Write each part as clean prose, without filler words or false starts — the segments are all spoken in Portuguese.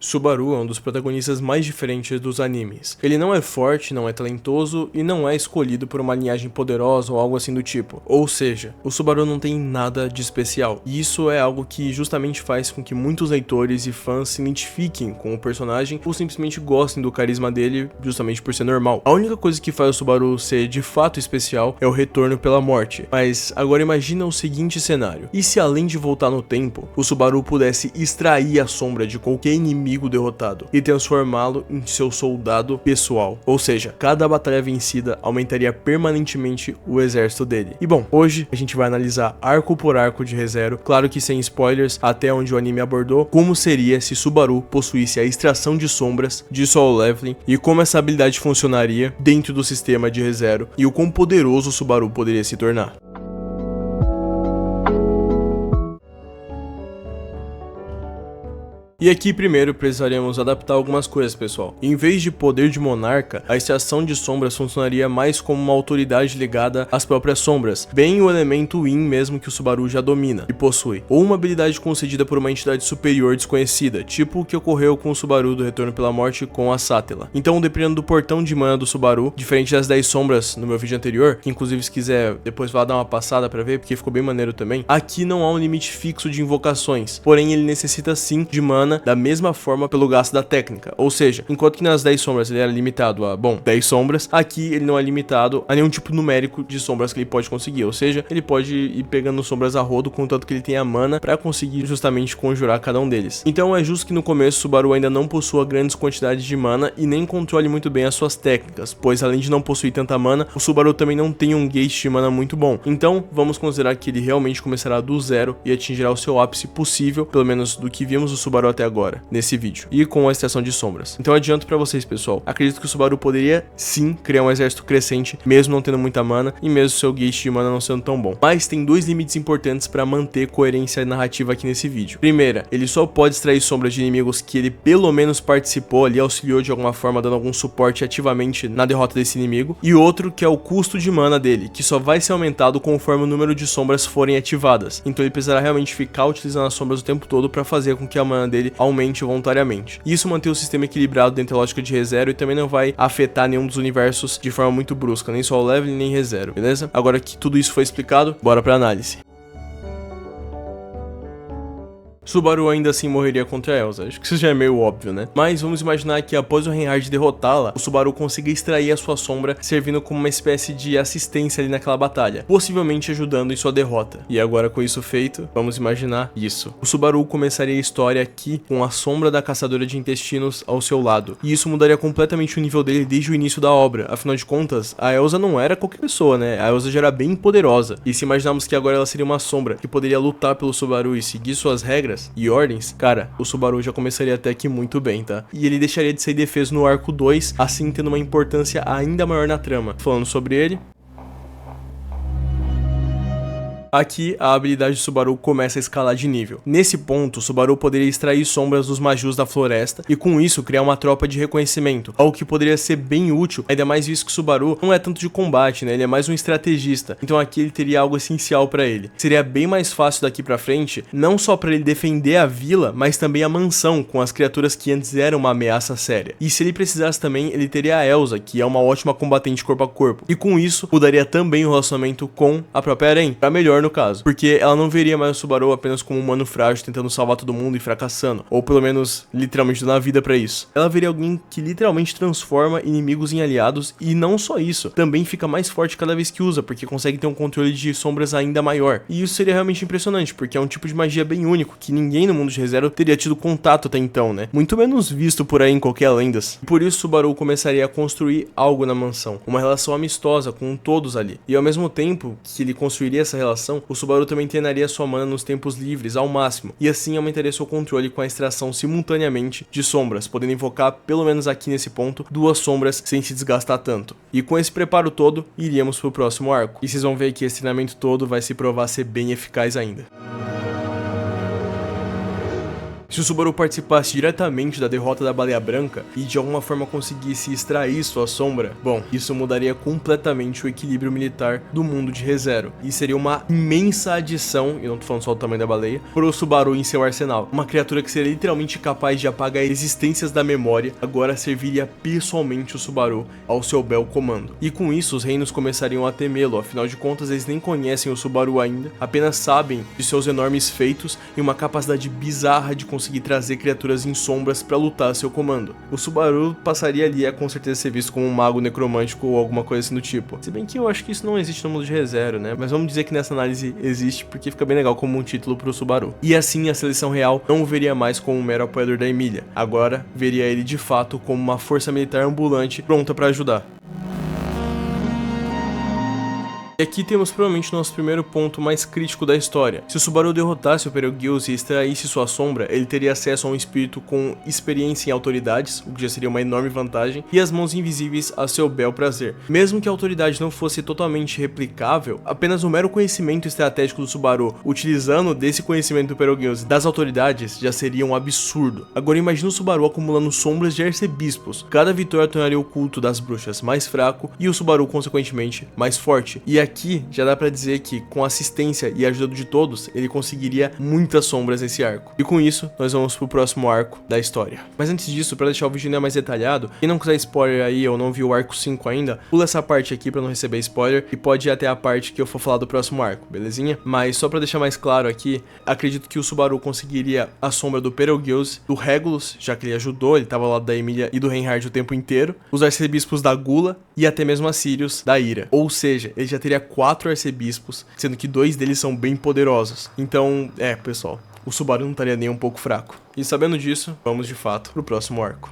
Subaru é um dos protagonistas mais diferentes dos animes. Ele não é forte, não é talentoso e não é escolhido por uma linhagem poderosa ou algo assim do tipo. Ou seja, o Subaru não tem nada de especial. E isso é algo que justamente faz com que muitos leitores e fãs se identifiquem com o personagem ou simplesmente gostem do carisma dele justamente por ser normal. A única coisa que faz o Subaru ser de fato especial é o retorno pela morte. Mas agora imagina o seguinte cenário. E se além de voltar no tempo, o Subaru pudesse extrair a sombra de qualquer inimigo derrotado e transformá-lo em seu soldado pessoal, ou seja, cada batalha vencida aumentaria permanentemente o exército dele. E bom, hoje a gente vai analisar arco por arco de Re:Zero, claro que sem spoilers, até onde o anime abordou, como seria se Subaru possuísse a extração de sombras de solo leveling e como essa habilidade funcionaria dentro do sistema de Re:Zero e o quão poderoso o Subaru poderia se tornar. E aqui primeiro precisaremos adaptar algumas coisas, pessoal. Em vez de poder de monarca, a extração de sombras funcionaria mais como uma autoridade ligada às próprias sombras, bem o elemento Yin mesmo que o Subaru já domina e possui, ou uma habilidade concedida por uma entidade superior desconhecida, tipo o que ocorreu com o Subaru do Retorno pela Morte com a Sátela. Então, dependendo do portão de mana do Subaru, diferente das 10 sombras no meu vídeo anterior, que inclusive se quiser depois vai dar uma passada pra ver, porque ficou bem maneiro também, aqui não há um limite fixo de invocações, porém ele necessita sim de mana da mesma forma pelo gasto da técnica, ou seja, enquanto que nas 10 sombras ele era limitado a, 10 sombras, aqui ele não é limitado a nenhum tipo numérico de sombras que ele pode conseguir, ou seja, ele pode ir pegando sombras a rodo, contanto que ele tenha mana pra conseguir justamente conjurar cada um deles. Então é justo que no começo o Subaru ainda não possua grandes quantidades de mana e nem controle muito bem as suas técnicas, pois além de não possuir tanta mana, o Subaru também não tem um gauge de mana muito bom. Então vamos considerar que ele realmente começará do zero e atingirá o seu ápice possível, pelo menos do que vimos o Subaru até agora nesse vídeo, e com a extração de sombras. Então adianto pra vocês, pessoal, acredito que o Subaru poderia sim criar um exército crescente, mesmo não tendo muita mana e mesmo seu gauge de mana não sendo tão bom. Mas tem dois limites importantes pra manter coerência narrativa aqui nesse vídeo. Primeira, ele só pode extrair sombras de inimigos que ele pelo menos participou ali, auxiliou de alguma forma, dando algum suporte ativamente na derrota desse inimigo. E outro, que é o custo de mana dele, que só vai ser aumentado conforme o número de sombras forem ativadas. Então ele precisará realmente ficar utilizando as sombras o tempo todo pra fazer com que a mana dele aumente voluntariamente. Isso mantém o sistema equilibrado dentro da lógica de Re:Zero e também não vai afetar nenhum dos universos de forma muito brusca, nem solo leveling nem Re:Zero, beleza? Agora que tudo isso foi explicado, bora pra análise. Subaru ainda assim morreria contra a Elsa, acho que isso já é meio óbvio, né? Mas vamos imaginar que após o Reinhard derrotá-la, o Subaru consiga extrair a sua sombra, servindo como uma espécie de assistência ali naquela batalha, possivelmente ajudando em sua derrota. E agora com isso feito, vamos imaginar isso. O Subaru começaria a história aqui com a sombra da caçadora de intestinos ao seu lado, e isso mudaria completamente o nível dele desde o início da obra. Afinal de contas, a Elsa não era qualquer pessoa, né? A Elsa já era bem poderosa, e se imaginarmos que agora ela seria uma sombra que poderia lutar pelo Subaru e seguir suas regras e ordens, cara, o Subaru já começaria até que muito bem, tá? E ele deixaria de ser defeso no arco 2, assim tendo uma importância ainda maior na trama. Falando sobre ele, aqui a habilidade do Subaru começa a escalar de nível. Nesse ponto, o Subaru poderia extrair sombras dos Majus da floresta e com isso criar uma tropa de reconhecimento, algo que poderia ser bem útil, ainda mais visto que o Subaru não é tanto de combate, né? Ele é mais um estrategista, então aqui ele teria algo essencial pra ele. Seria bem mais fácil daqui pra frente, não só pra ele defender a vila, mas também a mansão com as criaturas que antes eram uma ameaça séria. E se ele precisasse também, ele teria a Elsa, que é uma ótima combatente corpo a corpo, e com isso mudaria também o relacionamento com a própria Eren, pra melhor no caso, porque ela não veria mais o Subaru apenas como um humano frágil tentando salvar todo mundo e fracassando, ou pelo menos literalmente dando a vida pra isso. Ela veria alguém que literalmente transforma inimigos em aliados, e não só isso, também fica mais forte cada vez que usa, porque consegue ter um controle de sombras ainda maior. E isso seria realmente impressionante, porque é um tipo de magia bem único, que ninguém no mundo de Re:Zero teria tido contato até então, né? Muito menos visto por aí em qualquer lendas. E por isso Subaru começaria a construir algo na mansão, uma relação amistosa com todos ali. E ao mesmo tempo que ele construiria essa relação, o Subaru também treinaria sua mana nos tempos livres ao máximo, e assim aumentaria seu controle com a extração simultaneamente de sombras, podendo invocar, pelo menos aqui nesse ponto, 2 sombras sem se desgastar tanto. E com esse preparo todo, iríamos pro próximo arco. E vocês vão ver que esse treinamento todo vai se provar ser bem eficaz ainda. Se o Subaru participasse diretamente da derrota da Baleia Branca e de alguma forma conseguisse extrair sua sombra, bom, isso mudaria completamente o equilíbrio militar do mundo de ReZero, e seria uma imensa adição, e não tô falando só do tamanho da baleia, pro Subaru em seu arsenal. Uma criatura que seria literalmente capaz de apagar existências da memória, agora serviria pessoalmente o Subaru ao seu bel comando. E com isso os reinos começariam a temê-lo, afinal de contas eles nem conhecem o Subaru ainda, apenas sabem de seus enormes feitos e uma capacidade bizarra de conseguir trazer criaturas em sombras para lutar a seu comando. O Subaru passaria ali a com certeza ser visto como um mago necromântico ou alguma coisa assim do tipo. Se bem que eu acho que isso não existe no mundo de ReZero, né? Mas vamos dizer que nessa análise existe porque fica bem legal como um título pro Subaru. E assim a seleção real não o veria mais como um mero apoiador da Emília, agora veria ele de fato como uma força militar ambulante pronta para ajudar. E aqui temos provavelmente nosso primeiro ponto mais crítico da história. Se o Subaru derrotasse o Betelgeuse e extraísse sua sombra, ele teria acesso a um espírito com experiência em autoridades, o que já seria uma enorme vantagem, e as mãos invisíveis a seu bel prazer. Mesmo que a autoridade não fosse totalmente replicável, apenas o mero conhecimento estratégico do Subaru, utilizando desse conhecimento do Betelgeuse das autoridades, já seria um absurdo. Agora imagina o Subaru acumulando sombras de arcebispos. Cada vitória tornaria o culto das bruxas mais fraco e o Subaru consequentemente mais forte. E aqui já dá pra dizer que com a assistência e a ajuda de todos, ele conseguiria muitas sombras nesse arco. E com isso, nós vamos pro próximo arco da história. Mas antes disso, pra deixar o vídeo ainda mais detalhado, quem não quiser spoiler aí ou não viu o arco 5 ainda, pula essa parte aqui pra não receber spoiler e pode ir até a parte que eu for falar do próximo arco, belezinha? Mas só pra deixar mais claro aqui, acredito que o Subaru conseguiria a sombra do Betelgeuse, do Regulus, já que ele ajudou, ele tava ao lado da Emília e do Reinhard o tempo inteiro, os arcebispos da Gula e até mesmo a Sirius da Ira. Ou seja, ele já teria 4 arcebispos, sendo que 2 deles são bem poderosos. Então, pessoal, o Subaru não estaria nem um pouco fraco. E sabendo disso, vamos de fato pro próximo arco.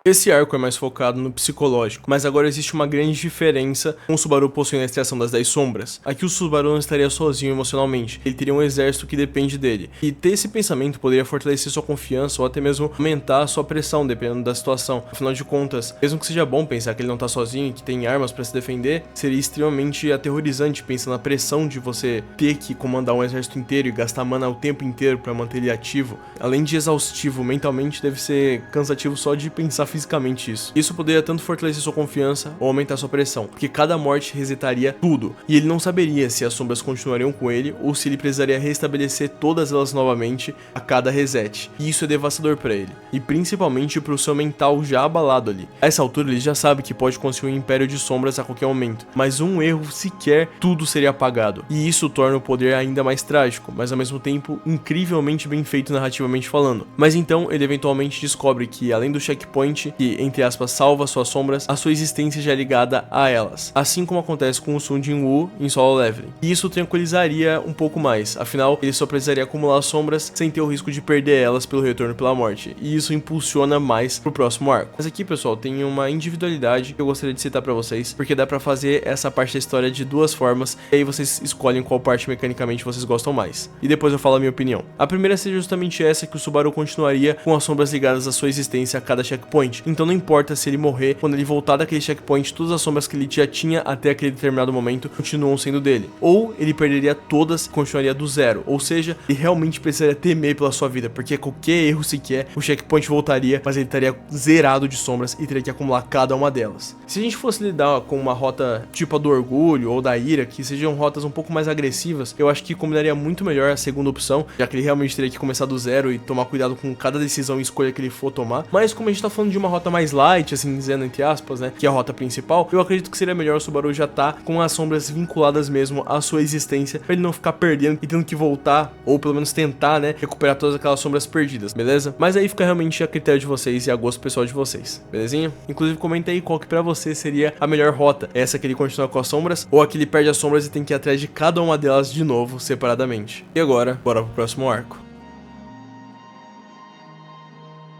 Esse arco é mais focado no psicológico, mas agora existe uma grande diferença com o Subaru possuindo a extração das 10 sombras. Aqui o Subaru não estaria sozinho emocionalmente, ele teria um exército que depende dele. E ter esse pensamento poderia fortalecer sua confiança ou até mesmo aumentar a sua pressão, dependendo da situação. Afinal de contas, mesmo que seja bom pensar que ele não tá sozinho e que tem armas para se defender, seria extremamente aterrorizante pensar na pressão de você ter que comandar um exército inteiro e gastar mana o tempo inteiro para manter ele ativo. Além de exaustivo mentalmente, deve ser cansativo só de pensar fisicamente isso. Isso poderia tanto fortalecer sua confiança ou aumentar sua pressão, porque cada morte resetaria tudo, e ele não saberia se as sombras continuariam com ele ou se ele precisaria restabelecer todas elas novamente a cada reset. E isso é devastador para ele, e principalmente pro seu mental já abalado ali. A essa altura ele já sabe que pode construir um império de sombras a qualquer momento, mas um erro sequer, tudo seria apagado. E isso torna o poder ainda mais trágico, mas ao mesmo tempo incrivelmente bem feito narrativamente falando. Mas então ele eventualmente descobre que além do checkpoint que, entre aspas, salva suas sombras, a sua existência já é ligada a elas, assim como acontece com o Sun Jin-woo em solo leveling. E isso tranquilizaria um pouco mais, afinal, ele só precisaria acumular as sombras sem ter o risco de perder elas pelo retorno pela morte, e isso impulsiona mais pro próximo arco. Mas aqui, pessoal, tem uma individualidade que eu gostaria de citar pra vocês, porque dá pra fazer essa parte da história de duas formas, e aí vocês escolhem qual parte mecanicamente vocês gostam mais. E depois eu falo a minha opinião. A primeira seria justamente essa, que o Subaru continuaria com as sombras ligadas à sua existência a cada checkpoint. Então não importa se ele morrer, quando ele voltar daquele checkpoint, todas as sombras que ele já tinha até aquele determinado momento continuam sendo dele. Ou ele perderia todas e continuaria do zero. Ou seja, ele realmente precisaria temer pela sua vida, porque qualquer erro sequer, o checkpoint voltaria, mas ele estaria zerado de sombras e teria que acumular cada uma delas. Se a gente fosse lidar com uma rota tipo a do Orgulho ou da Ira, que sejam rotas um pouco mais agressivas, eu acho que combinaria muito melhor a segunda opção, já que ele realmente teria que começar do zero e tomar cuidado com cada decisão e escolha que ele for tomar. Mas como a gente tá falando de uma rota mais light, assim dizendo entre aspas, né, que é a rota principal, eu acredito que seria melhor o Subaru já tá com as sombras vinculadas mesmo à sua existência, pra ele não ficar perdendo e tendo que voltar, ou pelo menos tentar, né, recuperar todas aquelas sombras perdidas, beleza? Mas aí fica realmente a critério de vocês e a gosto pessoal de vocês, belezinha? Inclusive comenta aí qual que pra você seria a melhor rota, essa que ele continua com as sombras, ou a que ele perde as sombras e tem que ir atrás de cada uma delas de novo, separadamente. E agora, bora pro próximo arco.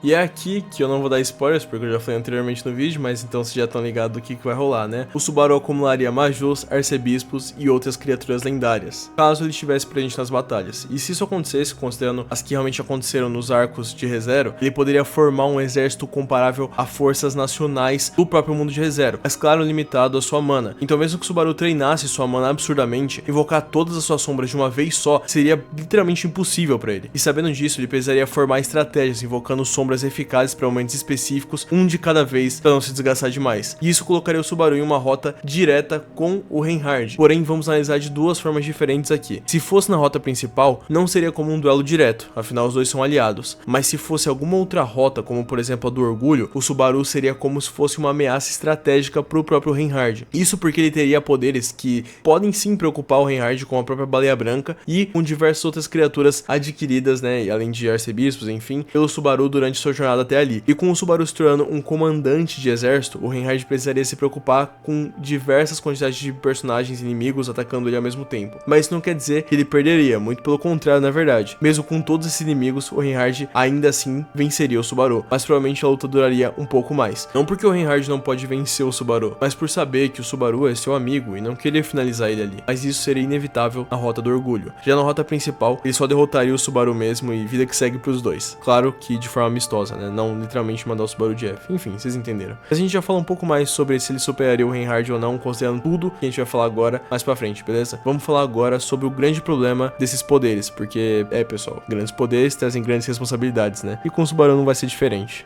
E é aqui que eu não vou dar spoilers, porque eu já falei anteriormente no vídeo, mas então vocês já estão ligados do que vai rolar, né? O Subaru acumularia Majos, arcebispos e outras criaturas lendárias, caso ele estivesse presente nas batalhas. E se isso acontecesse, considerando as que realmente aconteceram nos arcos de ReZero, ele poderia formar um exército comparável a forças nacionais do próprio mundo de ReZero, mas claro, limitado à sua mana. Então mesmo que o Subaru treinasse sua mana absurdamente, invocar todas as suas sombras de uma vez só seria literalmente impossível para ele. E sabendo disso, ele precisaria formar estratégias invocando sombras eficazes para momentos específicos, um de cada vez, para não se desgastar demais. E isso colocaria o Subaru em uma rota direta com o Reinhard. Porém, vamos analisar de duas formas diferentes aqui. Se fosse na rota principal, não seria como um duelo direto, afinal os dois são aliados. Mas se fosse alguma outra rota, como por exemplo a do Orgulho, o Subaru seria como se fosse uma ameaça estratégica para o próprio Reinhard. Isso porque ele teria poderes que podem sim preocupar o Reinhard, com a própria Baleia Branca e com diversas outras criaturas adquiridas, né, além de arcebispos, enfim, pelo Subaru durante sua jornada até ali. E com o Subaru se tornando um comandante de exército, o Reinhard precisaria se preocupar com diversas quantidades de personagens inimigos atacando ele ao mesmo tempo. Mas isso não quer dizer que ele perderia, muito pelo contrário, na verdade. Mesmo com todos esses inimigos, o Reinhard ainda assim venceria o Subaru, mas provavelmente a luta duraria um pouco mais. Não porque o Reinhard não pode vencer o Subaru, mas por saber que o Subaru é seu amigo e não querer finalizar ele ali. Mas isso seria inevitável na rota do Orgulho. Já na rota principal, ele só derrotaria o Subaru mesmo e vida que segue pros dois. Claro que de forma amistosa, né? Não literalmente mandar o Subaru de F. Enfim, vocês entenderam. A gente já fala um pouco mais sobre se ele superaria o Reinhard ou não, considerando tudo que a gente vai falar agora mais pra frente, beleza? Vamos falar agora sobre o grande problema desses poderes, porque, pessoal, grandes poderes trazem grandes responsabilidades, né? E com o Subaru não vai ser diferente.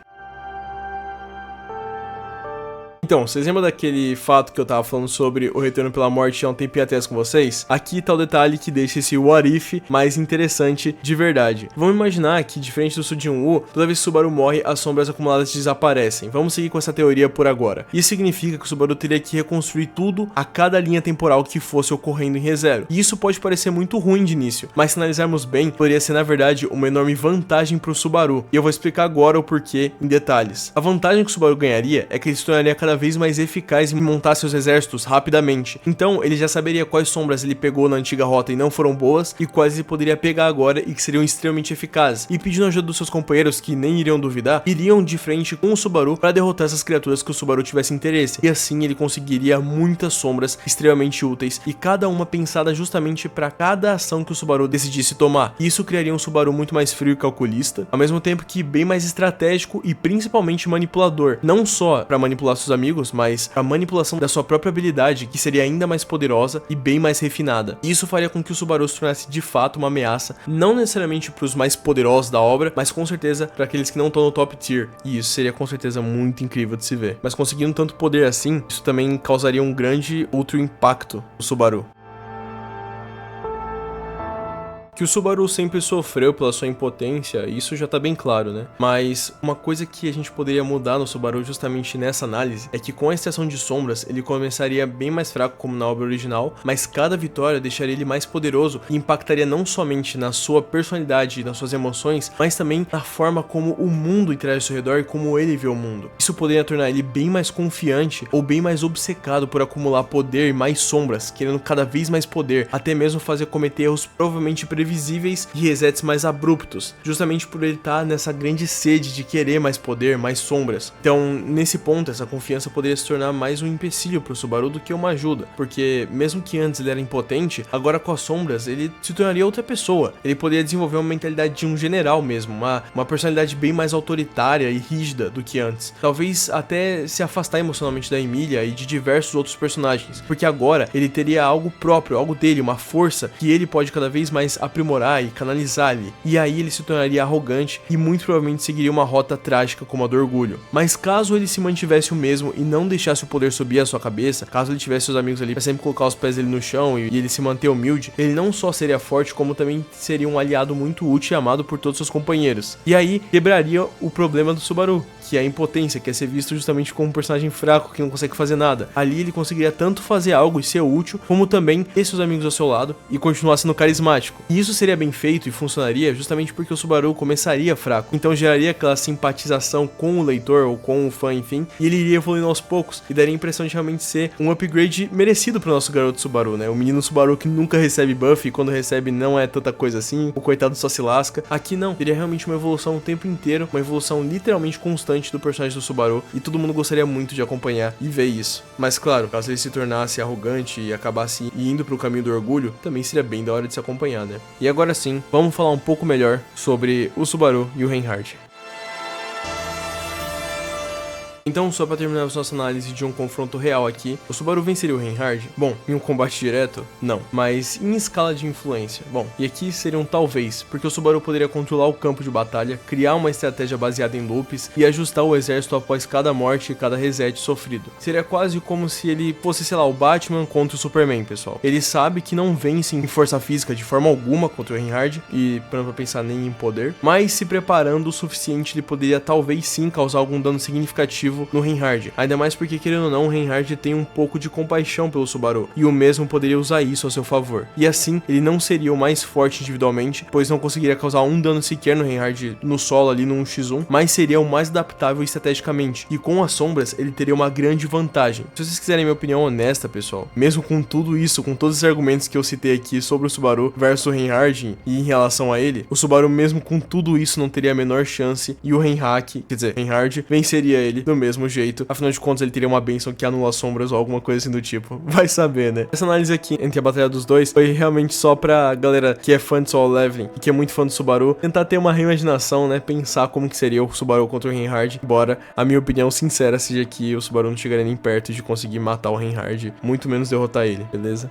Então, vocês lembram daquele fato que eu tava falando sobre o retorno pela morte há um tempinho atrás com vocês? Aqui tá o detalhe que deixa esse what if mais interessante de verdade. Vamos imaginar que, diferente do Sujin-Woo, toda vez que o Subaru morre, as sombras acumuladas desaparecem. Vamos seguir com essa teoria por agora. Isso significa que o Subaru teria que reconstruir tudo a cada linha temporal que fosse ocorrendo em ReZero. E isso pode parecer muito ruim de início, mas se analisarmos bem, poderia ser na verdade uma enorme vantagem pro Subaru. E eu vou explicar agora o porquê em detalhes. A vantagem que o Subaru ganharia é que ele se tornaria cada vez mais eficaz em montar seus exércitos rapidamente. Então ele já saberia quais sombras ele pegou na antiga rota e não foram boas, e quais ele poderia pegar agora e que seriam extremamente eficazes. E pedindo ajuda dos seus companheiros, que nem iriam duvidar, iriam de frente com o Subaru para derrotar essas criaturas que o Subaru tivesse interesse. E assim ele conseguiria muitas sombras extremamente úteis, e cada uma pensada justamente para cada ação que o Subaru decidisse tomar. E isso criaria um Subaru muito mais frio e calculista, ao mesmo tempo que bem mais estratégico e principalmente manipulador. Não só para manipular seus amigos, mas a manipulação da sua própria habilidade, que seria ainda mais poderosa e bem mais refinada. E isso faria com que o Subaru se tornasse de fato uma ameaça, não necessariamente para os mais poderosos da obra, mas com certeza para aqueles que não estão no top tier. E isso seria com certeza muito incrível de se ver. Mas conseguindo tanto poder assim, isso também causaria um grande outro impacto no Subaru. Que o Subaru sempre sofreu pela sua impotência, isso já tá bem claro, né? Mas uma coisa que a gente poderia mudar no Subaru justamente nessa análise é que com a extração de sombras ele começaria bem mais fraco como na obra original, mas cada vitória deixaria ele mais poderoso e impactaria não somente na sua personalidade e nas suas emoções, mas também na forma como o mundo interage ao seu redor e como ele vê o mundo. Isso poderia tornar ele bem mais confiante ou bem mais obcecado por acumular poder e mais sombras, querendo cada vez mais poder, até mesmo fazer cometer erros provavelmente previsíveis e resets mais abruptos, justamente por ele estar nessa grande sede de querer mais poder, mais sombras. Então, nesse ponto, essa confiança poderia se tornar mais um empecilho pro Subaru do que uma ajuda, porque mesmo que antes ele era impotente, agora com as sombras ele se tornaria outra pessoa. Ele poderia desenvolver uma mentalidade de um general mesmo, uma personalidade bem mais autoritária e rígida do que antes. Talvez até se afastar emocionalmente da Emilia e de diversos outros personagens, porque agora ele teria algo próprio, algo dele, uma força que ele pode cada vez mais aprimorar e canalizar ali. E aí ele se tornaria arrogante e muito provavelmente seguiria uma rota trágica como a do Orgulho. Mas caso ele se mantivesse o mesmo e não deixasse o poder subir a sua cabeça, caso ele tivesse seus amigos ali pra sempre colocar os pés dele no chão e ele se manter humilde, ele não só seria forte, como também seria um aliado muito útil e amado por todos seus companheiros. E aí quebraria o problema do Subaru, que é a impotência, que é ser visto justamente como um personagem fraco que não consegue fazer nada. Ali ele conseguiria tanto fazer algo e ser útil, como também ter seus amigos ao seu lado e continuar sendo carismático. E isso seria bem feito e funcionaria justamente porque o Subaru começaria fraco, então geraria aquela simpatização com o leitor ou com o fã, enfim, e ele iria evoluindo aos poucos e daria a impressão de realmente ser um upgrade merecido pro nosso garoto Subaru, né? O menino Subaru que nunca recebe buff e quando recebe não é tanta coisa assim, o coitado só se lasca. Aqui não, teria realmente uma evolução o tempo inteiro, uma evolução literalmente constante do personagem do Subaru e todo mundo gostaria muito de acompanhar e ver isso. Mas claro, caso ele se tornasse arrogante e acabasse indo pro caminho do orgulho, também seria bem da hora de se acompanhar, né? E agora sim, vamos falar um pouco melhor sobre o Subaru e o Reinhardt. Então, só para terminar a nossa análise de um confronto real aqui, o Subaru venceria o Reinhardt? Bom, em um combate direto? Não. Mas em escala de influência? Bom, e aqui seria um talvez, porque o Subaru poderia controlar o campo de batalha, criar uma estratégia baseada em loops e ajustar o exército após cada morte e cada reset sofrido. Seria quase como se ele fosse, sei lá, o Batman contra o Superman, pessoal. Ele sabe que não vence em força física de forma alguma contra o Reinhardt, e para pensar nem em poder, mas se preparando o suficiente ele poderia talvez sim causar algum dano significativo no Reinhardt, ainda mais porque querendo ou não o Reinhardt tem um pouco de compaixão pelo Subaru, e o mesmo poderia usar isso a seu favor, e assim ele não seria o mais forte individualmente, pois não conseguiria causar um dano sequer no Reinhardt no solo ali no 1x1, mas seria o mais adaptável estrategicamente, e com as sombras ele teria uma grande vantagem. Se vocês quiserem minha opinião honesta, pessoal, mesmo com tudo isso, com todos os argumentos que eu citei aqui sobre o Subaru versus o Reinhardt e em relação a ele, o Subaru mesmo com tudo isso não teria a menor chance, e o Reinhardt venceria ele do mesmo jeito, afinal de contas ele teria uma bênção que anula sombras ou alguma coisa assim do tipo, vai saber, né? Essa análise aqui entre a batalha dos dois foi realmente só pra galera que é fã de solo leveling e que é muito fã do Subaru, tentar ter uma reimaginação, né, pensar como que seria o Subaru contra o Reinhardt, embora a minha opinião sincera seja que o Subaru não chegaria nem perto de conseguir matar o Reinhardt, muito menos derrotar ele, beleza?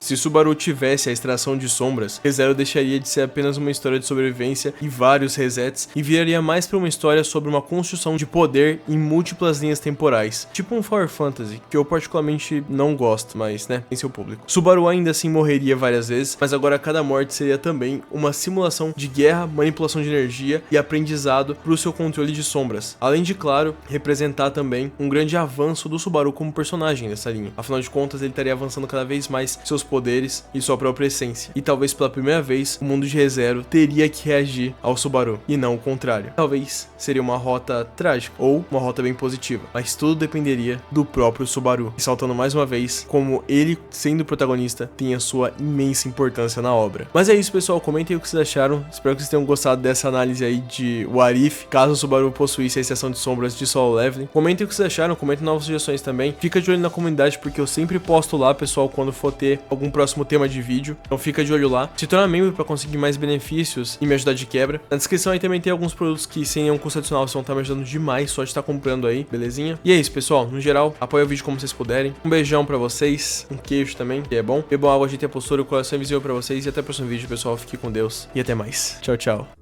Se Subaru tivesse a extração de sombras, ReZero deixaria de ser apenas uma história de sobrevivência e vários resets, e viraria mais para uma história sobre uma construção de poder em múltiplas linhas temporais, tipo um Final Fantasy, que eu particularmente não gosto, mas né, tem seu público. Subaru ainda assim morreria várias vezes, mas agora cada morte seria também uma simulação de guerra, manipulação de energia e aprendizado para o seu controle de sombras, além de, claro, representar também um grande avanço do Subaru como personagem nessa linha. Afinal de contas, ele estaria avançando cada vez mais seus poderes e sua própria essência. E talvez pela primeira vez, o mundo de ReZero teria que reagir ao Subaru, e não o contrário. Talvez seria uma rota trágica, ou uma rota bem positiva, mas tudo dependeria do próprio Subaru. Ressaltando mais uma vez, como ele, sendo o protagonista, tem a sua imensa importância na obra. Mas é isso, pessoal, comentem o que vocês acharam, espero que vocês tenham gostado dessa análise aí de What If, caso o Subaru possuísse a extração de sombras de solo leveling. Comentem o que vocês acharam, comentem novas sugestões também, fica de olho na comunidade, porque eu sempre posto lá, pessoal, quando for ter algum próximo tema de vídeo, então fica de olho lá. Se torna membro para conseguir mais benefícios e me ajudar de quebra. Na descrição aí também tem alguns produtos que sem nenhum custo adicional vão estar me ajudando demais, só de estar comprando aí, belezinha? E é isso, pessoal, no geral, apoia o vídeo como vocês puderem. Um beijão pra vocês, um queijo também, que é bom. Bebam água, ajeite a postura, o coração é visível pra vocês, e até o próximo vídeo, pessoal, fique com Deus e até mais. Tchau, tchau.